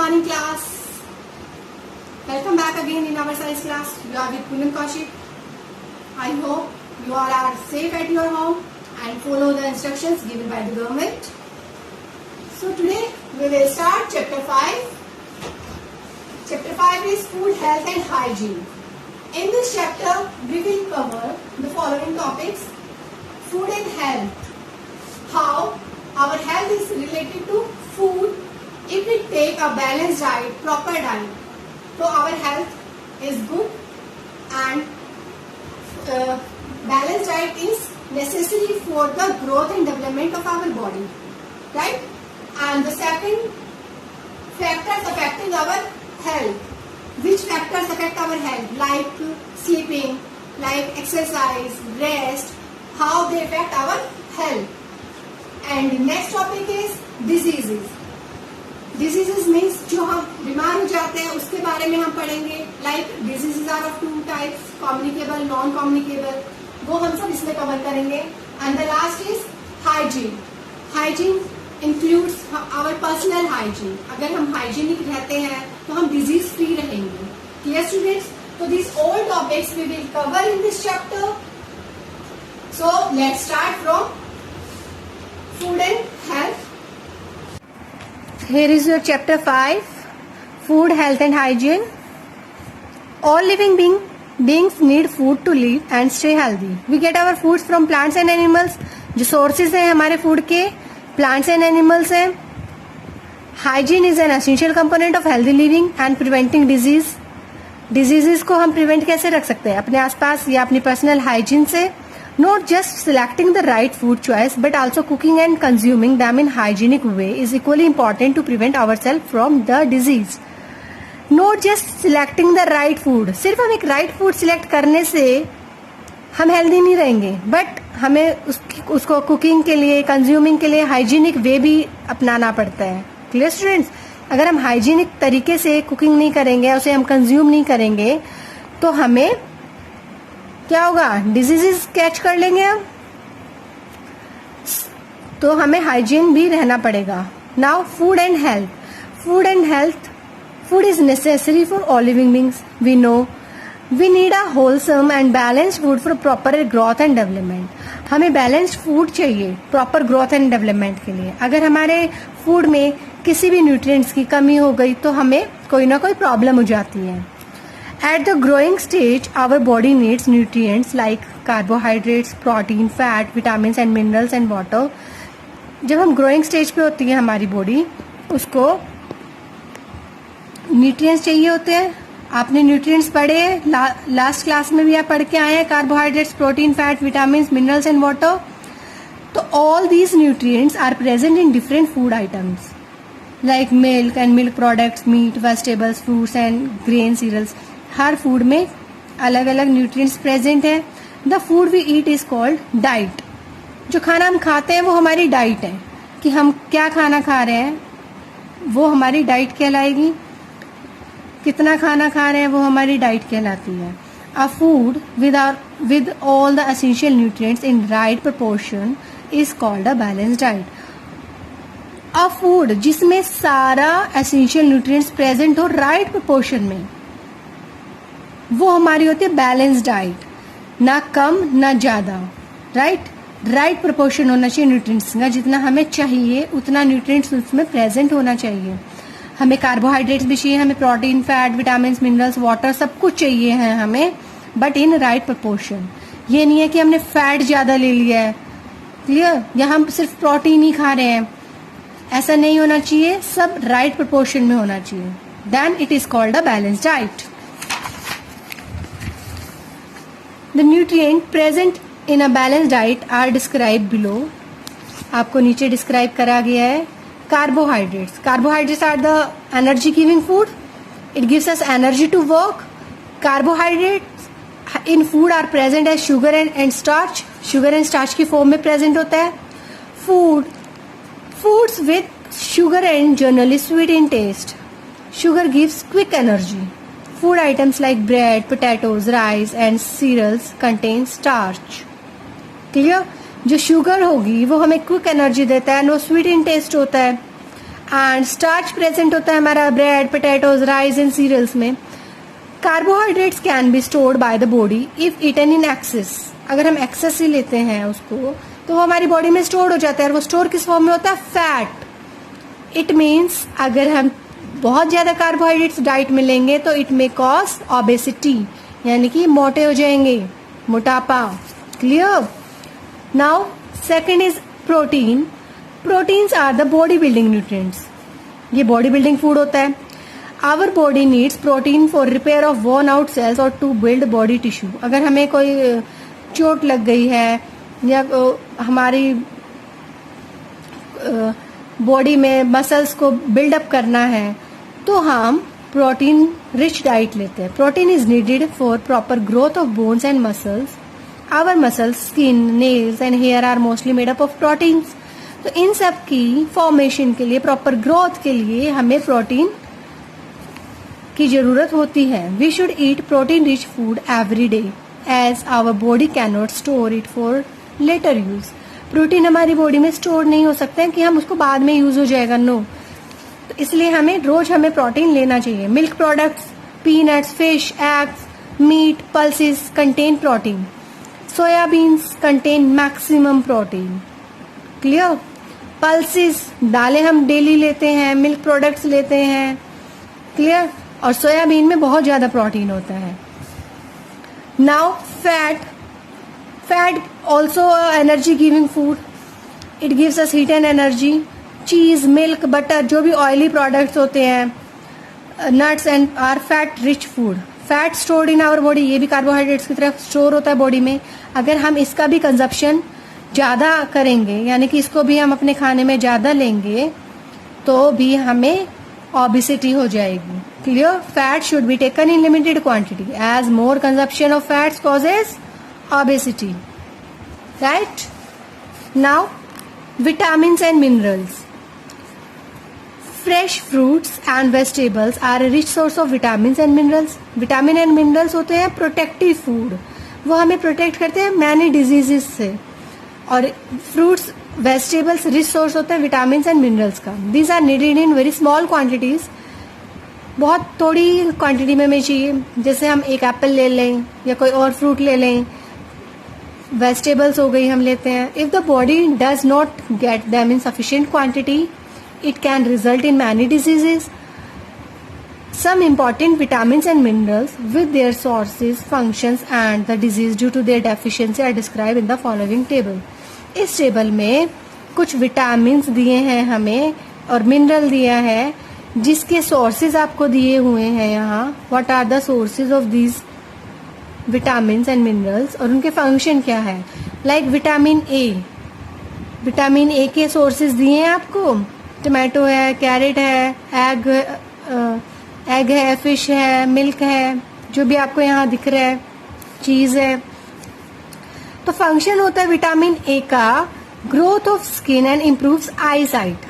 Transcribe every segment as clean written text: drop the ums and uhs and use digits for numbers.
morning class. Welcome back again in our science class. You are with Poonam Kaushik. I hope you all are safe at your home and follow the instructions given by the government. So today we will start chapter 5. Chapter 5 is food, health and hygiene. In this chapter we will cover the following topics: food and health. How our health is related to food. If we take a balanced diet, proper diet, so our health is good, and balanced diet is necessary for the growth and development of our body, right? And the second factors affecting our health. Which factors affect our health? Like sleeping, like exercise, rest, how they affect our health. And next topic is diseases. Diseases means जो हम बीमार हो जाते हैं उसके बारे में हम पढ़ेंगे. Like diseases are of two types, communicable, non-communicable. वो हम सब इसमें कवर करेंगे. And the last is hygiene. Hygiene includes our personal hygiene. अगर हम hygienic रहते हैं तो हम disease free रहेंगे. Clear students? So these all topics we will cover in this chapter. So let's start from food and health. Here is your chapter 5, food, health and hygiene. All living beings need food to live and stay healthy. We get our foods from plants and animals. जो sources हैं हमारे food के plants and animals हैं. Hygiene is an essential component of healthy living and preventing disease. Diseases को हम prevent कैसे रख सकते हैं? अपने आसपास या अपनी personal hygiene से. Not just selecting the right food choice, but also cooking and consuming them in hygienic way is equally important to prevent ourselves from the disease. Not just selecting the right food. सिर्फ हम एक right food select करने से हम healthy नहीं रहेंगे, but हमें उसको cooking के लिए, consuming के लिए hygienic way भी अपनाना पड़ता है. Clear students? अगर हम hygienic तरीके से cooking नहीं करेंगे, उसे हम consume नहीं करेंगे, तो हमें क्या होगा? डिजीजेस कैच कर लेंगे हम, तो हमें हाइजीन भी रहना पड़ेगा. Now food and health. Food and health. Food is necessary for all living beings. We know we need a wholesome and balanced food for proper growth and development. हमें balanced food चाहिए proper growth and development के लिए. अगर हमारे food में किसी भी nutrients की कमी हो गई तो हमें कोई ना कोई प्रॉब्लम हो जाती है. At the growing stage, our body needs nutrients like carbohydrates, protein, fat, vitamins and minerals and water. जब हम growing stage पे होती है हमारी body, उसको nutrients चाहिए होते हैं. आपने nutrients पढ़े लास्ट क्लास में भी आप पढ़ के आए हैं. carbohydrates, protein, fat, vitamins, minerals and water. तो all these nutrients are present in different food items like milk and milk products, meat, vegetables, fruits and grain cereals. हर फूड में अलग अलग न्यूट्रिएंट्स प्रेजेंट है. The food we eat is called diet. जो खाना हम खाते हैं वो हमारी डाइट है. कि हम क्या खाना खा रहे हैं वो हमारी डाइट कहलाएगी. कितना खाना खा रहे हैं वो हमारी डाइट कहलाती है. अ food with all the essential nutrients in right proportion is called a balanced diet. A food जिसमें सारा एसेंशियल न्यूट्रिएंट्स प्रेजेंट हो राइट प्रोपोर्शन में, वो हमारी होती है बैलेंस डाइट. ना कम ना ज्यादा. राइट प्रोपोर्शन होना चाहिए न्यूट्रिएंट्स का. जितना हमें चाहिए उतना न्यूट्रिएंट्स उसमें प्रेजेंट होना चाहिए. हमें कार्बोहाइड्रेट्स भी चाहिए, हमें protein, fat, vitamin, minerals, water सब कुछ चाहिए है हमें, बट इन राइट प्रोपोर्शन. ये नहीं है कि हमने फैट ज्यादा ले लिया है, क्लियर, या हम सिर्फ प्रोटीन ही खा रहे हैं. ऐसा नहीं होना चाहिए. सब राइट प्रोपोर्शन में होना चाहिए. Then it is called a balance diet. The nutrient present in a balanced diet are described below. आपको नीचे डिस्क्राइब करा गया है. Carbohydrates. Carbohydrates are the energy giving food. It gives us energy to work. Carbohydrates in food are present as sugar and starch. Sugar and starch की form में present होता है. Foods with sugar and generally sweet in taste. Sugar gives quick energy. Food items like bread, potatoes, rice and cereals contain starch. Clear? जो sugar होगी वो हमें quick energy देता है, वो स्वीट इन टेस्ट होता है. एंड स्टार्च प्रेजेंट होता है हमारा bread, potatoes, rice and cereals में। Carbohydrates can be stored by the body if eaten in excess. अगर हम एक्सेस ही लेते हैं उसको तो वो हमारी बॉडी में स्टोर हो जाता है, और वो स्टोर किस फॉर्म में होता है? फैट। इट मीन्स अगर हम बहुत ज्यादा कार्बोहाइड्रेट्स डाइट में लेंगे तो इट मे कॉज ओबेसिटी, यानी कि मोटे हो जाएंगे, मोटापा। Clear? Now second is protein. Proteins are the body building nutrients. ये बॉडी बिल्डिंग फूड होता है। Our body needs protein for repair of worn out cells और टू बिल्ड बॉडी टिश्यू। अगर हमें कोई चोट लग गई है या हमारी बॉडी में मसल्स को बिल्डअप करना है तो हम प्रोटीन रिच डाइट लेते हैं। Protein is needed for proper growth of bones and muscles. Our muscles, skin, nails and hair are mostly made up of proteins. तो इन सब की फॉर्मेशन के लिए, प्रॉपर ग्रोथ के लिए हमें प्रोटीन की जरूरत होती है। We should eat protein rich food every day as our body can not store it for later use. Protein हमारी बॉडी में स्टोर नहीं हो सकता है कि हम उसको बाद में यूज हो जाएगा, नो। तो इसलिए हमें प्रोटीन लेना चाहिए। Milk products, peanuts, fish, eggs, meat, pulses contain protein. Soybeans contain maximum protein. Clear? Pulses, दालें हम डेली लेते हैं, मिल्क प्रोडक्ट्स लेते हैं। क्लियर? और सोयाबीन में बहुत ज्यादा प्रोटीन होता है। Now fat also energy giving food. It gives us heat and energy. Cheese, milk, butter, जो भी ऑयली प्रोडक्ट्स होते हैं, nuts and are fat rich food. Fat stored in our body, ये भी कार्बोहाइड्रेट्स की तरफ स्टोर होता है बॉडी में। अगर हम इसका भी कंजप्शन ज्यादा करेंगे, यानी कि इसको भी हम अपने खाने में ज्यादा लेंगे, तो भी हमें ओबेसिटी हो जाएगी। Clear? Fat should be taken in limited quantity as more consumption of fats causes obesity. Right? Now, vitamins and minerals. Fresh fruits and vegetables are a rich source of vitamins and minerals. Vitamin and minerals होते हैं protective food. वो हमें protect करते हैं many diseases से। और fruits, vegetables rich source होते हैं विटामिन एंड मिनरल्स का। These are needed in very small quantities. बहुत थोड़ी क्वांटिटी में हमें चाहिए। जैसे हम एक एप्पल ले लें या कोई और फ्रूट ले लें, वेजिटेबल्स हो गई हम लेते हैं। If the body does not get them in sufficient quantity, it can result in many diseases. Some important vitamins and minerals with their sources, functions and the disease due to their deficiency are described in the following table. इस table में कुछ vitamins दिए हैं हमें और mineral दिया है, जिसके सोर्सेज आपको दिए हुए हैं यहाँ। What are the sources of these vitamins and minerals और उनके फंक्शन क्या है। लाइक विटामिन ए के सोर्सेज दिए हैं आपको। टमाटो है, कैरेट है, एग है, फिश है, मिल्क है, जो भी आपको यहाँ दिख रहा है, चीज है। तो फंक्शन होता है विटामिन ए का growth of skin and improves I site.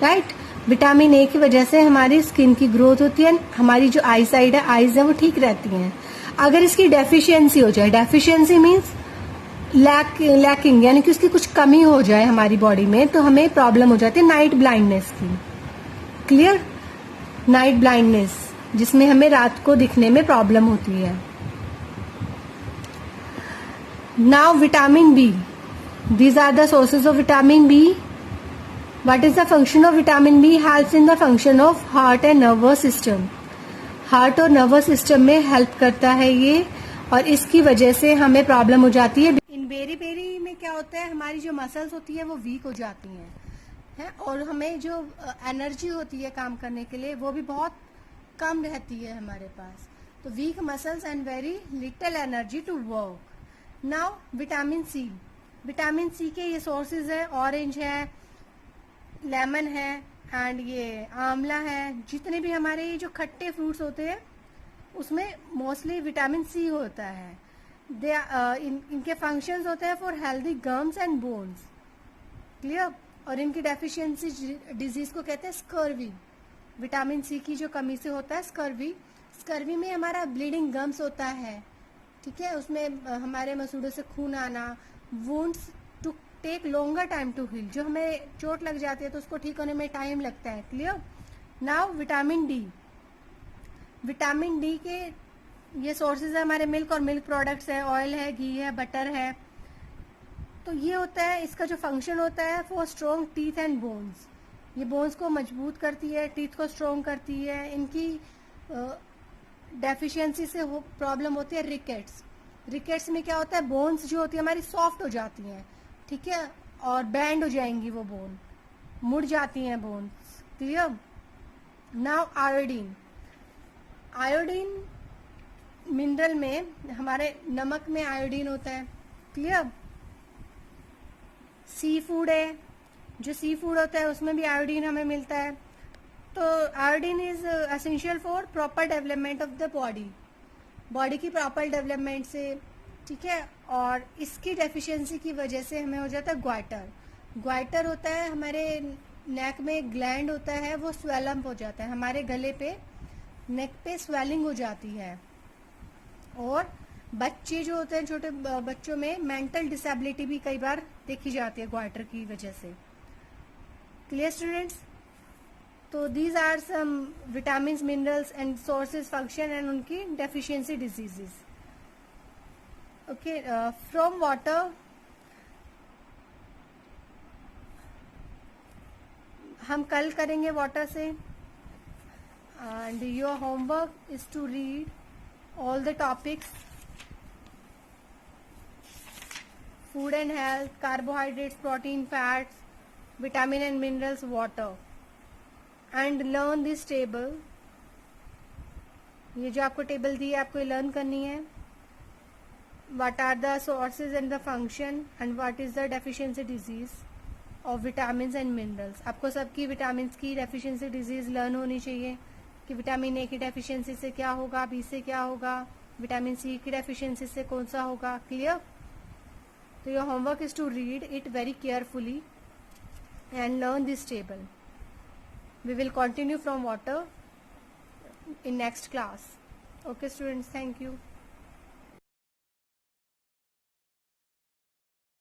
Right? Vitamin A की वजह से हमारी स्किन की ग्रोथ होती है, हमारी जो आई साइट है, आईज है, वो ठीक रहती हैं। अगर इसकी डेफिशिएंसी हो जाए, डेफिशिएंसी मीन्स लैकिंग, यानी कि उसकी कुछ कमी हो जाए हमारी बॉडी में, तो हमें प्रॉब्लम हो जाती है नाइट ब्लाइंडनेस की। क्लियर? नाइट ब्लाइंडनेस, जिसमें हमें रात को दिखने में प्रॉब्लम होती है। Now vitamin B, these are the sources of vitamin B. What is the function of vitamin B? Helps in the function of heart and nervous system. Heart और nervous system में हेल्प करता है ये, और इसकी वजह से हमें प्रॉब्लम हो जाती है। इन बेरी में क्या होता है, हमारी जो मसल्स होती है वो वीक हो जाती हैं है, और हमें जो एनर्जी होती है काम करने के लिए वो भी बहुत कम रहती है हमारे पास। तो weak muscles and very little energy to work. Now vitamin C के ये सोर्सेज है, ऑरेंज है, लेमन है एंड ये आंवला है। जितने भी हमारे जो खट्टे फ्रूट्स होते हैं उसमें मोस्टली विटामिन सी होता है। इनके फंक्शंस होते हैं for healthy gums and bones. Clear? और इनकी डेफिशिएंसी डिजीज को कहते हैं स्कर्वी। विटामिन सी की जो कमी से होता है स्कर्वी में हमारा ब्लीडिंग गम्स होता है। ठीक है? उसमें हमारे मसूड़ों से खून आना, wounds to take longer time to heal, जो हमें चोट लग जाती है तो उसको ठीक होने में टाइम लगता है। Clear. Now vitamin D, vitamin D के ये सोर्सेज है हमारे मिल्क और मिल्क प्रोडक्ट्स है, ऑयल है, घी है, बटर है। तो ये होता है, इसका जो फंक्शन होता है for strong teeth and bones, ये बोन्स को मजबूत करती है, टीथ को स्ट्रॉन्ग करती है। इनकी डेफिशिएंसी से प्रॉब्लम होती है रिकेट्स। रिकेट्स में क्या होता है, बोन्स जो होती है हमारी सॉफ्ट हो जाती हैं, ठीक है, और बैंड हो जाएंगी, वो बोन मुड़ जाती हैं bones. Clear. Now iodine, iodine mineral में, हमारे नमक में आयोडीन होता है। क्लियर। सी फूड है, जो सी फूड होता है उसमें भी आयोडीन हमें मिलता है। तो iodine is essential for proper development of the body, body की प्रॉपर डेवलपमेंट से, ठीक है। और इसकी डेफिशिएंसी की वजह से हमें हो जाता है ग्वाइटर। ग्वाइटर होता है हमारे नेक में ग्लैंड होता है, वो स्वेलअप हो जाता है, हमारे गले पे नेक पे स्वेलिंग हो जाती है। और बच्चे जो होते हैं, छोटे बच्चों में मेंटल डिसेबिलिटी भी कई बार देखी जाती है ग्वाइटर की वजह से। Clear students. तो these are some vitamin, minerals and sources, function and उनकी deficiency diseases. Okay. From water, हम कल करेंगे वाटर से। And your homework is to read all the topics: food and health, carbohydrates, protein, fats, vitamin and minerals, water, and learn this table. ये जो आपको table दी है आपको ये लर्न करनी है। what are the sources and the function and what is the deficiency disease of vitamins and minerals। आपको सबकी विटामिन की डेफिशिएंसी डिजीज लर्न होनी चाहिए कि विटामिन ए की डेफिशिएंसी से क्या होगा, बी से क्या होगा, विटामिन सी की डेफिशिएंसी से कौन सा होगा। क्लियर। तो your homework is to read it very carefully and learn this table. We will continue from water in next class. Okay students, thank you.